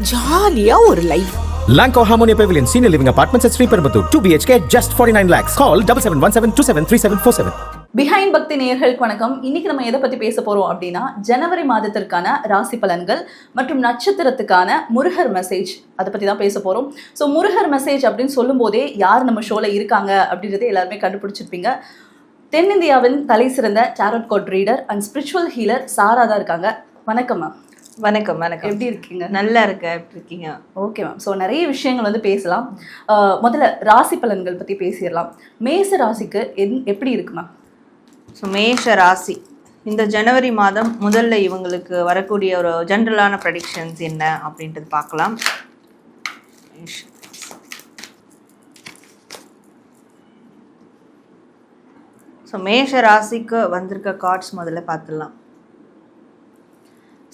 ஜாலியா ஒரு life. Lanco Harmonia Pavilion Senior Living Apartments at Sri Perambuttur 2 BHK just 49 lakhs. Call 7717273747. Behind பக்தி நேயர்களுக்கு வணக்கம். இன்னைக்கு நம்ம எதை பத்தி பேச போறோம் அப்படின்னா, ஜனவரி மாதத்திற்கான ராசி பலன்கள் மற்றும் நட்சத்திரத்துக்கான முருகர் மெசேஜ், அதை பத்தி தான் பேச போறோம். ஸோ முருகர் மெசேஜ் அப்படின்னு சொல்லும் போதே யார் நம்ம ஷோல இருக்காங்க அப்படின்றத எல்லாருமே கண்டுபிடிச்சிருப்பீங்க. தென்னிந்தியாவின் தலை சிறந்த tarot card reader and spiritual healer Sara தான் இருக்காங்க. வணக்கம் மேம். வணக்கம். வணக்கம். எப்படி இருக்கீங்க? நல்லா இருக்கேன். எப்படி இருக்கீங்க? Okay ma'am. ஸோ நிறைய விஷயங்கள் வந்து பேசலாம். முதல்ல ராசி பலன்கள் பற்றி பேசிடலாம். மேச ராசிக்கு எப்படி இருக்கு மேம்? ஸோ மேஷ ராசி இந்த ஜனவரி மாதம் முதல்ல இவங்களுக்கு வரக்கூடிய ஒரு ஜென்ரலான ப்ரெடிக்ஷன்ஸ் என்ன அப்படின்றது பார்க்கலாம். ஸோ மேஷ ராசிக்கு வந்திருக்க கார்ட்ஸ் முதல்ல பார்த்துடலாம்.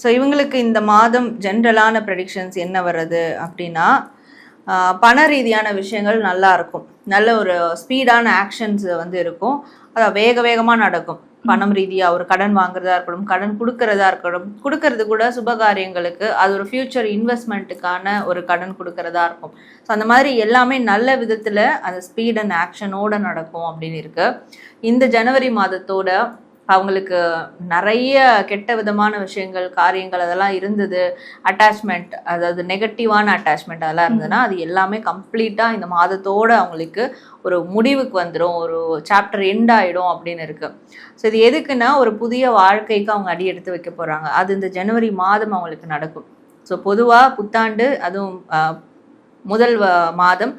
ஸோ இவங்களுக்கு இந்த மாதம் ஜென்ரலான ப்ரெடிக்ஷன்ஸ் என்ன வருது அப்படின்னா, பண ரீதியான விஷயங்கள் நல்லா இருக்கும். நல்ல ஒரு ஸ்பீடான ஆக்ஷன்ஸ் வந்து இருக்கும். அதான் வேகமாக நடக்கும். பணம் ரீதியாக ஒரு கடன் வாங்குறதா இருக்கட்டும், கடன் கொடுக்கறதா இருக்கட்டும், கொடுக்கறது கூட சுபகாரியங்களுக்கு, அது ஒரு ஃபியூச்சர் இன்வெஸ்ட்மெண்ட்டுக்கான ஒரு கடன் கொடுக்கறதா இருக்கும். ஸோ அந்த மாதிரி எல்லாமே நல்ல விதத்தில் அந்த ஸ்பீட் அண்ட் ஆக்ஷனோட நடக்கும் அப்படின்னு இருக்கு. இந்த ஜனவரி மாதத்தோட அவங்களுக்கு நிறைய கெட்ட விதமான விஷயங்கள், காரியங்கள் அதெல்லாம் இருந்தது. அட்டாச்மெண்ட், அதாவது நெகட்டிவான அட்டாச்மெண்ட் அதெல்லாம் இருந்ததுன்னா அது எல்லாமே கம்ப்ளீட்டாக இந்த மாதத்தோடு அவங்களுக்கு ஒரு முடிவுக்கு வந்துடும், ஒரு சாப்டர் எண்ட் ஆகிடும் அப்படின்னு இருக்கு. ஸோ இது எதுக்குன்னா, ஒரு புதிய வாழ்க்கைக்கு அவங்க அடி எடுத்து வைக்க போகிறாங்க. அது இந்த ஜனவரி மாதம் அவங்களுக்கு நடக்கும். ஸோ பொதுவாக புத்தாண்டு, அதுவும் முதல் மாதம்,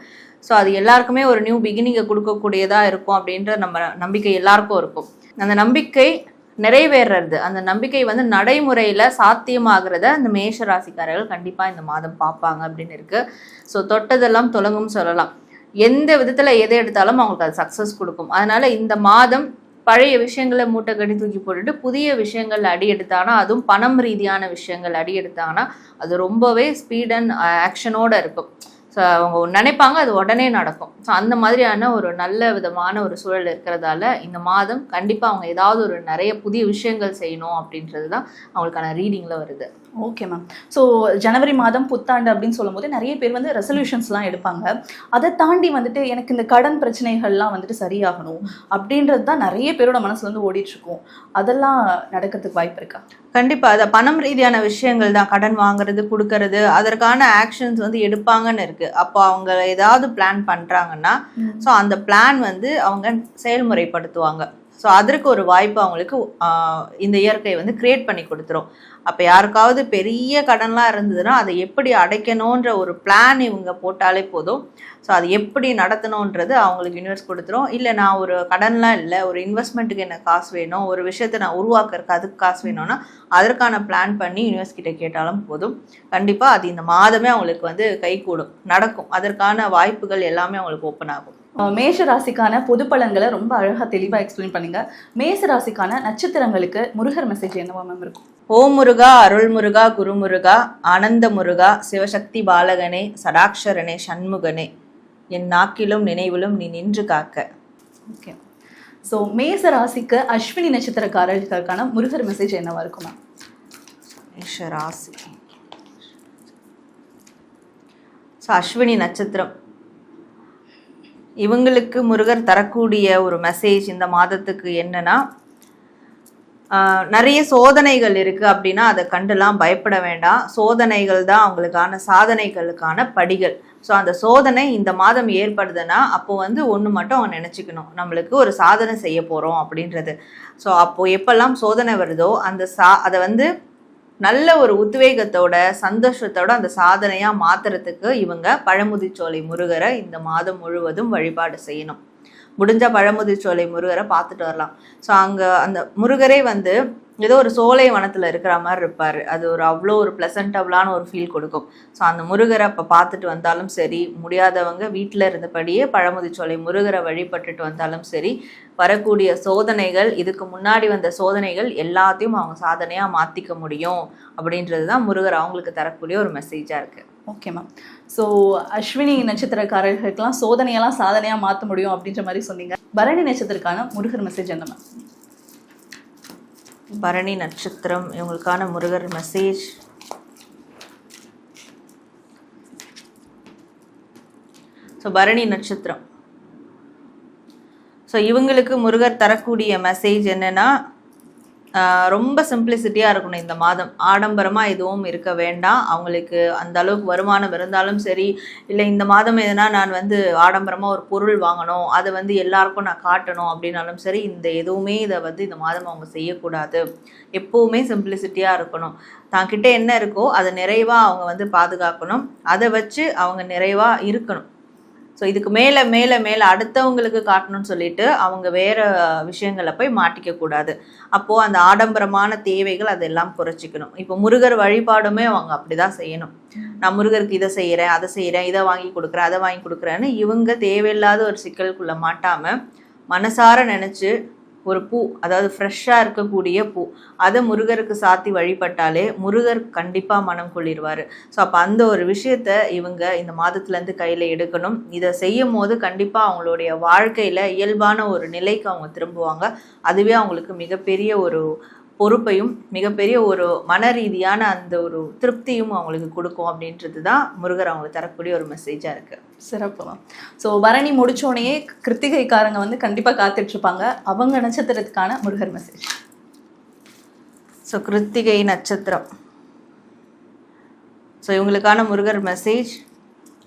ஸோ அது எல்லாருக்குமே ஒரு நியூ பிகினிங்கை கொடுக்கக்கூடியதாக இருக்கும் அப்படின்ற நம்ம நம்பிக்கை எல்லாருக்கும் இருக்கும். அந்த நம்பிக்கை நிறைவேறது, அந்த நம்பிக்கை வந்து நடைமுறையில் சாத்தியமாகிறத அந்த மேஷ ராசிக்காரர்கள் கண்டிப்பாக இந்த மாதம் பார்ப்பாங்க அப்படின்னு இருக்குது. ஸோ தொட்டதெல்லாம் தொடங்கும் சொல்லலாம். எந்த விதத்தில் எதை எடுத்தாலும் அவங்களுக்கு அது சக்ஸஸ் கொடுக்கும். அதனால் இந்த மாதம் பழைய விஷயங்களை மூட்டை கட்டி தூக்கி போட்டுட்டு புதிய விஷயங்கள் அடி எடுத்தாங்கன்னா, அதுவும் பணம் ரீதியான விஷயங்கள் அடி எடுத்தாங்கன்னா அது ரொம்பவே ஸ்பீட் அண்ட் ஆக்ஷனோடு இருக்கும். ஸோ அவங்க நினைப்பாங்க, அது உடனே நடக்கும். ஸோ அந்த மாதிரியான ஒரு நல்ல விதமான ஒரு சூழல் இருக்கிறதால இந்த மாதம் கண்டிப்பாக அவங்க ஏதாவது ஒரு நிறைய புதிய விஷயங்கள் செய்யணும் அப்படின்றது தான் அவங்களுக்கான ரீடிங்கில் வருது. Okay ma'am. ஸோ ஜனவரி மாதம் புத்தாண்டு அப்படின்னு சொல்லும் போது நிறைய பேர் வந்து ரெசல்யூஷன்ஸ்லாம் எடுப்பாங்க. அதை தாண்டி வந்துட்டு எனக்கு இந்த கடன் பிரச்சனைகள்லாம் வந்துட்டு சரியாகணும் அப்படின்றது தான் நிறைய பேரோட மனசுல வந்து ஓடிட்டு இருக்கும். அதெல்லாம் நடக்கிறதுக்கு வாய்ப்பு இருக்கா? கண்டிப்பாக. அதை பணம் ரீதியான விஷயங்கள் தான், கடன் வாங்குறது, கொடுக்கறது, அதற்கான ஆக்ஷன்ஸ் வந்து எடுப்பாங்கன்னு இருக்கு. அப்போ அவங்க ஏதாவது பிளான் பண்ணுறாங்கன்னா, ஸோ அந்த பிளான் வந்து அவங்க செயல்முறைப்படுத்துவாங்க. ஸோ அதற்கு ஒரு வாய்ப்பு அவங்களுக்கு இந்த இயற்கை வந்து கிரியேட் பண்ணி கொடுத்துரும். அப்போ யாருக்காவது பெரிய கடன்லாம் இருந்ததுன்னா அதை எப்படி அடைக்கணுன்ற ஒரு பிளான் இவங்க போட்டாலே போதும். ஸோ அது எப்படி நடத்தணுன்றது அவங்களுக்கு யூனிவர்ஸ் கொடுத்துரும். இல்லை நான் ஒரு கடன்லாம் இல்லை, ஒரு இன்வெஸ்ட்மெண்ட்டுக்கு எனக்கு காசு வேணும், ஒரு விஷயத்தை நான் உருவாக்குறதுக்கு அதுக்கு காசு வேணும்னா அதற்கான பிளான் பண்ணி யூனிவர்ஸ் கிட்ட கேட்டாலும் போதும். கண்டிப்பாக அது இந்த மாதமே அவங்களுக்கு வந்து கை கூடும், நடக்கும். அதற்கான வாய்ப்புகள் எல்லாமே அவங்களுக்கு ஓப்பன் ஆகும். மேஷ ராசிக்கான பொது பலன்களை ரொம்ப அழகாக தெளிவாக எக்ஸ்பிளைன் பண்ணுங்க. மேஷ ராசிக்கான நட்சத்திரங்களுக்கு முருகர் மெசேஜ் என்னவா மேம் இருக்கும்? ஓம் முருகா, அருள் முருகா, குரு முருகா, ஆனந்த முருகா, சிவசக்தி பாலகனே, சடாக்ஷரனே, சண்முகனே, என் நாக்கிலும் நினைவிலும் நீ நின்று காக்க. ஓகே. ஸோ மேஷ ராசிக்கு அஸ்வினி நட்சத்திரக்காரர்களுக்கான முருகர் மெசேஜ் என்னவா இருக்கும் மேம்? மேஷ ராசி, ஸோ அஸ்வினி நட்சத்திரம், இவங்களுக்கு முருகர் தரக்கூடிய ஒரு மெசேஜ் இந்த மாதத்துக்கு என்னன்னா, நிறைய சோதனைகள் இருக்குது அப்படின்னா அதை கண்டுலாம் பயப்பட வேண்டாம். சோதனைகள் தான் அவங்களுக்கான சாதனைகளுக்கான படிகள். ஸோ அந்த சோதனை இந்த மாதம் ஏற்படுதுன்னா அப்போ வந்து ஒன்று மட்டும் அவங்க நினச்சிக்கணும், நம்மளுக்கு ஒரு சாதனை செய்ய போகிறோம் அப்படின்றது. ஸோ அப்போது எப்பெல்லாம் சோதனை வருதோ அதை வந்து நல்ல ஒரு உத்வேகத்தோட, சந்தோஷத்தோட அந்த சாதனையாக மாற்றுறதுக்கு இவங்க பழமுதிர்ச்சோலை முருகரை இந்த மாதம் முழுவதும் வழிபாடு செய்யணும். முடிஞ்சால் பழமுதிர்ச்சோலை முருகரை பார்த்துட்டு வரலாம். ஸோ அங்கே அந்த முருகரே வந்து ஏதோ ஒரு சோலை வனத்தில் இருக்கிற மாதிரி இருப்பார். அது ஒரு அவ்வளோ ஒரு ப்ளசன்டபுளான ஒரு ஃபீல் கொடுக்கும். ஸோ அந்த முருகரை அப்போ பார்த்துட்டு வந்தாலும் சரி, முடியாதவங்க வீட்டில் இருந்தபடியே பழமுதிர்ச்சோலை முருகரை வழிபட்டுட்டு வந்தாலும் சரி, வரக்கூடிய சோதனைகள், இதுக்கு முன்னாடி வந்த சோதனைகள் எல்லாத்தையும் அவங்க சாதனையாக மாற்றிக்க முடியும் அப்படின்றது தான் முருகர் அவங்களுக்கு தரக்கூடிய ஒரு மெசேஜாக இருக்குது. Okay ma'am. ஸோ அஸ்வினி நட்சத்திரக்காரர்களுக்கெல்லாம் சோதனையெல்லாம் சாதனையாக மாற்ற முடியும் அப்படின்ற மாதிரி சொன்னீங்க. பரணி நட்சத்திரக்கான முருகர் மெசேஜ் என்ன மேம்? பரணி நட்சத்திரம் இவங்களுக்கான முருகர் மெசேஜ், ஸோ பரணி நட்சத்திரம். ஸோ இவங்களுக்கு முருகர் தரக்கூடிய மெசேஜ் என்னென்னா, ரொம்ப சிம்பிளிசிட்டியாக இருக்கணும் இந்த மாதம். ஆடம்பரமாக எதுவும் இருக்க வேண்டாம். அவங்களுக்கு அந்த அளவுக்கு வருமானம் இருந்தாலும் சரி, இல்லை இந்த மாதம் எதுனா நான் வந்து ஆடம்பரமாக ஒரு பொருள் வாங்கணும், அதை வந்து எல்லாருக்கும் நான் காட்டணும் அப்படின்னாலும் சரி, இந்த எதுவுமே இதை வந்து இந்த மாதம் அவங்க செய்யக்கூடாது. எப்போவுமே சிம்பிளிசிட்டியாக இருக்கணும். தான்கிட்ட என்ன இருக்கோ அதை நிறைவாக அவங்க வந்து பாதுகாக்கணும். அதை வச்சு அவங்க நிறைவாக இருக்கணும். ஸோ இதுக்கு மேலே மேலே மேலே அடுத்தவங்களுக்கு காட்டணும்னு சொல்லிட்டு அவங்க வேறு விஷயங்களை போய் மாட்டிக்கக்கூடாது. அப்போது அந்த ஆடம்பரமான தேவைகள் அதெல்லாம் குறைச்சிக்கணும். இப்போ முருகர் வழிபாடுமே அவங்க அப்படி தான் செய்யணும். நான் முருகருக்கு இதை செய்கிறேன், அதை செய்கிறேன், இதை வாங்கி கொடுக்குறேன், அதை வாங்கி கொடுக்குறேன்னு இவங்க தேவையில்லாத ஒரு சிக்கலுக்குள்ளே மாட்டாமல் மனசார நினச்சி ஒரு பூ, அதாவது ஃப்ரெஷ்ஷாக இருக்கக்கூடிய பூ, அதை முருகருக்கு சாத்தி வழிபட்டாலே முருகர் கண்டிப்பாக மனம் கொள்ளிடுவார். ஸோ அப்போ அந்த ஒரு விஷயத்தை இவங்க இந்த மாதத்துலேருந்து கையில் எடுக்கணும். இதை செய்யும் போது கண்டிப்பாக அவங்களுடைய வாழ்க்கையில் இயல்பான ஒரு நிலைக்கு அவங்க திரும்புவாங்க. அதுவே அவங்களுக்கு மிகப்பெரிய ஒரு பொறுப்பையும் மிகப்பெரிய ஒரு மன ரீதியான அந்த ஒரு திருப்தியும் அவங்களுக்கு கொடுக்கும் அப்படின்றது தான் முருகர் அவங்களுக்கு தரக்கூடிய ஒரு மெசேஜாக இருக்குது. சிறப்பு மேம். ஸோ பரணி முடிச்சோடனே கிருத்திகைக்காரங்க வந்து கண்டிப்பாக காத்துட்ருப்பாங்க. அவங்க நட்சத்திரத்துக்கான முருகர் மெசேஜ். ஸோ கிருத்திகை நட்சத்திரம். ஸோ இவங்களுக்கான முருகர் மெசேஜ்,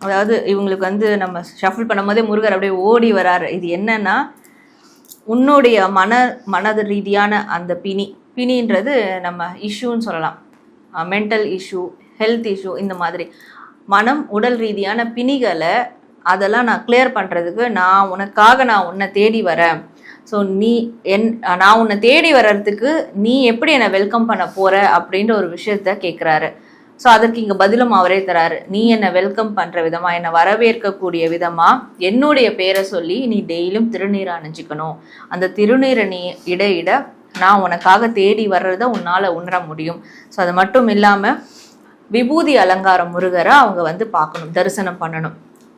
அதாவது இவங்களுக்கு வந்து நம்ம ஷஃபிள் பண்ணும்போதே முருகர் அப்படியே ஓடி வராரு. இது என்னன்னா, உன்னுடைய மனது ரீதியான அந்த பிணின்றது நம்ம இஷ்யூன்னு சொல்லலாம். மென்டல் இஷ்யூ, ஹெல்த் இஷ்யூ, இந்த மாதிரி மனம் உடல் ரீதியான பிணிகளை அதெல்லாம் நான் கிளியர் பண்ணுறதுக்கு நான் உன்னை தேடி வரேன். ஸோ நான் உன்னை தேடி வர்றதுக்கு நீ எப்படி என்னை வெல்கம் பண்ண போகிற அப்படின்ற ஒரு விஷயத்த கேட்குறாரு. ஸோ அதற்கு இங்கே பதிலும் அவரே தராரு. நீ என்னை வெல்கம் பண்ணுற விதமாக, என்னை வரவேற்கக்கூடிய விதமாக என்னுடைய பேரை சொல்லி நீ டெய்லியும் திருநீரை அணிஞ்சிக்கணும். அந்த திருநீரை நீ இட நான் உனக்காக தேடி வர்றதை உன்னால் உணர முடியும். ஸோ அது மட்டும் இல்லாமல் விபூதி அலங்காரம் முருகரை அவங்க வந்து பார்க்கணும், தரிசனம் பண்ணணும்.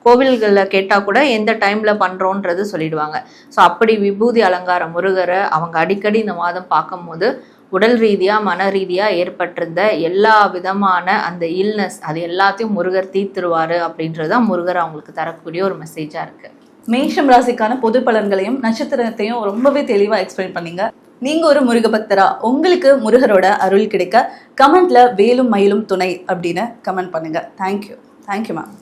கோவில்களில் கேட்டால் கூட எந்த டைமில் பண்ணுறோன்றது சொல்லிடுவாங்க. ஸோ அப்படி விபூதி அலங்கார முருகரை அவங்க அடிக்கடி இந்த மாதம் பார்க்கும்போது உடல் ரீதியாக மன ரீதியாக ஏற்பட்டிருந்த எல்லா விதமான அந்த இல்னஸ் அது எல்லாத்தையும் முருகர் தீர்த்துருவார் அப்படின்றது தான் முருகர் அவங்களுக்கு தரக்கூடிய ஒரு மெசேஜாக இருக்குது. மேஷம் ராசிக்கான பொது பலன்களையும் நட்சத்திரத்தையும் ரொம்பவே தெளிவாக எக்ஸ்பிளைன் பண்ணீங்க. நீங்க ஒரு முருக பக்தரா, உங்களுக்கு முருகரோட அருள் கிடைக்க கமெண்ட்ல வேலும் மயிலும் துணை அப்படின்னு கமெண்ட் பண்ணுங்க. Thank you ma'am.